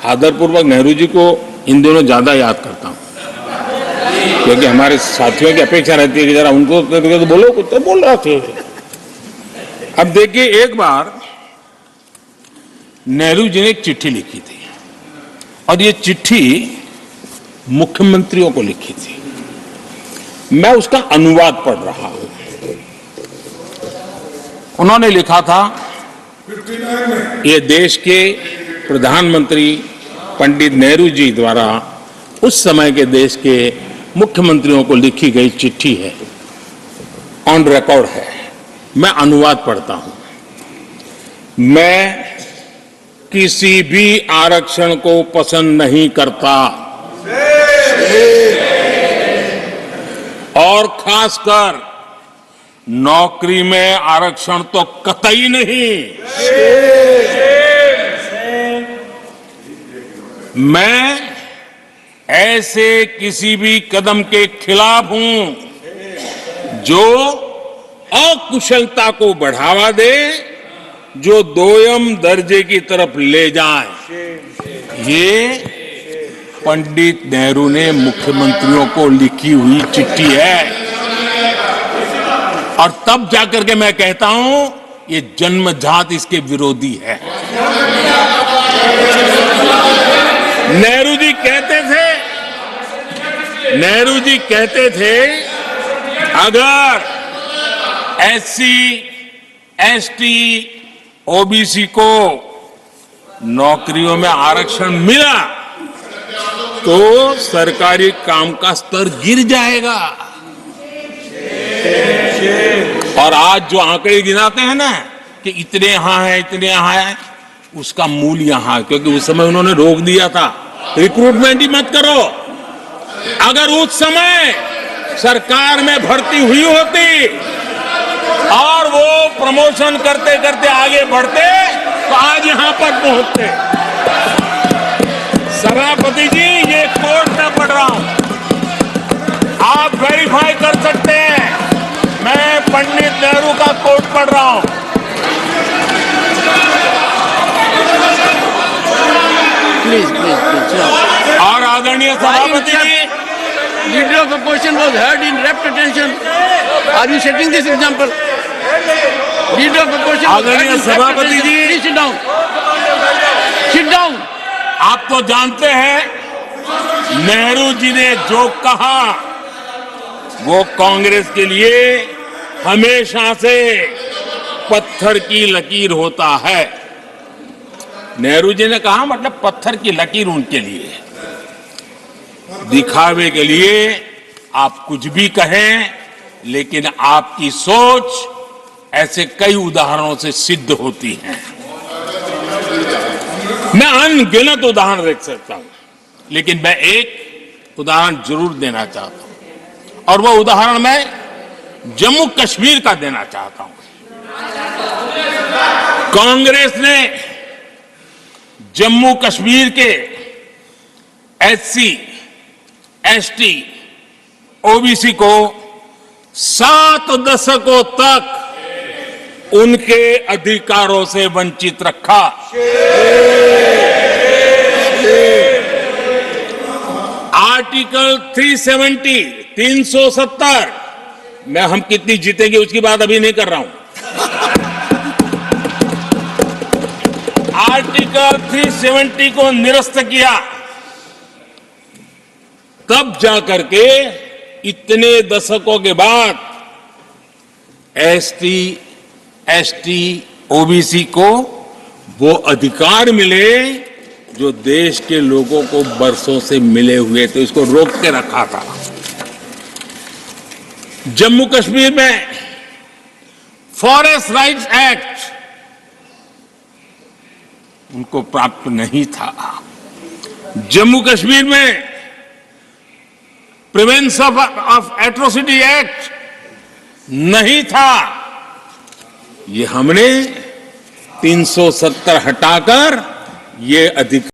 आदरपूर्वक नेहरू जी को इन दिनों ज्यादा याद करता हूं, क्योंकि हमारे साथियों की अपेक्षा रहती है कि जरा उनको तो बोलो, कुछ तो बोल रहा थे। अब देखिए, एक बार नेहरू जी ने एक चिट्ठी लिखी थी और ये चिट्ठी मुख्यमंत्रियों को लिखी थी। मैं उसका अनुवाद पढ़ रहा हूं। उन्होंने लिखा था, ये देश के प्रधानमंत्री पंडित नेहरू जी द्वारा उस समय के देश के मुख्यमंत्रियों को लिखी गई चिट्ठी है, ऑन रिकॉर्ड है। मैं अनुवाद पढ़ता हूं। मैं किसी भी आरक्षण को पसंद नहीं करता और खासकर नौकरी में आरक्षण तो कतई नहीं। मैं ऐसे किसी भी कदम के खिलाफ हूं जो अकुशलता को बढ़ावा दे, जो दोयम दर्जे की तरफ ले जाए। ये पंडित नेहरू ने मुख्यमंत्रियों को लिखी हुई चिट्ठी है। और तब जाकर के मैं कहता हूं, ये जन्मजात इसके विरोधी है। नेहरू जी कहते थे, अगर एससी, एसटी, ओबीसी को नौकरियों में आरक्षण मिला तो सरकारी काम का स्तर गिर जाएगा। और आज जो आंकड़े गिनाते हैं ना कि इतने यहां है, इतने यहां है, उसका मूल यहां है, क्योंकि उस समय उन्होंने रोक दिया था, रिक्रूटमेंट ही मत करो। अगर उस समय सरकार में भर्ती हुई होती और वो प्रमोशन करते करते आगे बढ़ते तो आज यहां पर पहुंचते। सभापति जी, ये कोर्ट में पढ़ रहा हूं, आप वेरीफाई कर सकते हैं। मैं पंडित नेहरू का कोट पढ़ रहा हूं। प्लीज। और आदरणीय सभापति जी, leader of opposition was heard in rapt attention. Are you setting this example? Leader of opposition, आदरणीय सभापति जी, सिट डाउन, सिट डाउन। आप तो जानते हैं नेहरू जी ने जो कहा वो कांग्रेस के लिए हमेशा से पत्थर की लकीर होता है। नेहरू जी ने कहा, मतलब पत्थर की लकीर उनके लिए। दिखावे के लिए आप कुछ भी कहें, लेकिन आपकी सोच ऐसे कई उदाहरणों से सिद्ध होती है। मैं अनगिनत उदाहरण देख सकता हूं, लेकिन मैं एक उदाहरण जरूर देना चाहता हूं, और वह उदाहरण मैं जम्मू कश्मीर का देना चाहता हूं। कांग्रेस ने जम्मू कश्मीर के एससी, एसटी, ओबीसी को 7 दशकों तक उनके अधिकारों से वंचित रखा। आर्टिकल 370 मैं हम कितनी जीतेंगे उसकी बात अभी नहीं कर रहा हूं। आर्टिकल 370 को निरस्त किया, तब जाकर के इतने दशकों के बाद एसटी, एसटी, ओबीसी को वो अधिकार मिले जो देश के लोगों को बरसों से मिले हुए थे। इसको रोक के रखा था। जम्मू कश्मीर में फॉरेस्ट राइट्स एक्ट उनको प्राप्त नहीं था। जम्मू कश्मीर में प्रिवेंशन ऑफ एट्रोसिटी एक्ट नहीं था। ये हमने 370 हटाकर ये अधिकार